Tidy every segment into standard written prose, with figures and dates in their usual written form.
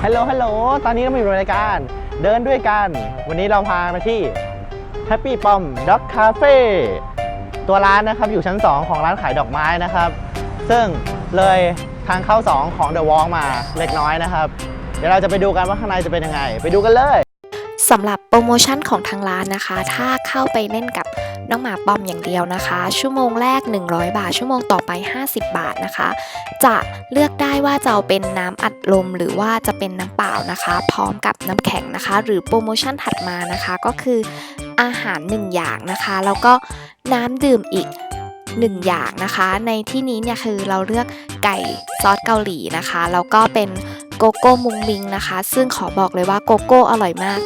ฮัลโหลฮัลโหลตอนนี้เราอยู่ในรายการเดินด้วยกันวันนี้เราพามาที่ Happy Pom Dog Cafe ตัวร้านนะครับอยู่ชั้น2ของร้านขายดอกไม้นะครับซึ่งเลยทางเข้า2ของ The Walk มาเล็กน้อยนะครับเดี๋ยวเราจะไปดูกันว่าข้างในจะเป็นยังไงไปดูกันเลยสำหรับโปรโมชั่นของทางร้านนะคะถ้าเข้าไปเล่นกับน้องหมาปอมอย่างเดียวนะคะชั่วโมงแรก100 บาทชั่วโมงต่อไป50 บาทนะคะจะเลือกได้ว่าจะเอาเป็นน้ำอัดลมหรือว่าจะเป็นน้ำเปล่านะคะพร้อมกับน้ำแข็งนะคะหรือโปรโมชั่นถัดมานะคะก็คืออาหาร1อย่างนะคะแล้วก็น้ำดื่มอีก1อย่างนะคะในที่นี้เนี่ยคือเราเลือกไก่ซอสเกาหลีนะคะแล้วก็เป็นโกโก้มุงมิงนะคะซึ่งขอบอกเลยว่าโกโก้อร่อยมาก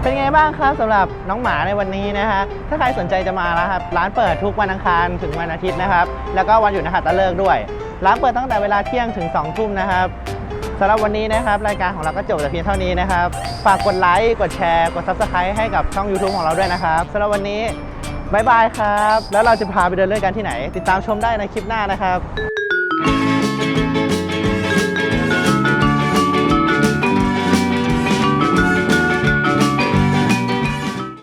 เป็นไงบ้างครับสำหรับน้องหมาในวันนี้นะฮะถ้าใครสนใจจะมาแล้วครับร้านเปิดทุกวันอังคารถึงวันอาทิตย์นะครับแล้วก็วันหยุดนักขัตฤกษ์ด้วยร้านเปิดตั้งแต่เวลาเที่ยงถึง2 ทุ่มนะครับสำหรับวันนี้นะครับรายการของเราก็จบแต่เพียงเท่านี้นะครับฝากกดไลค์กดแชร์กด Subscribe ให้กับช่อง YouTube ของเราด้วยนะครับสำหรับวันนี้บ๊ายบายครับแล้วเราจะพาไปเดินเล่นกันที่ไหนติดตามชมได้ในคลิปหน้านะครับ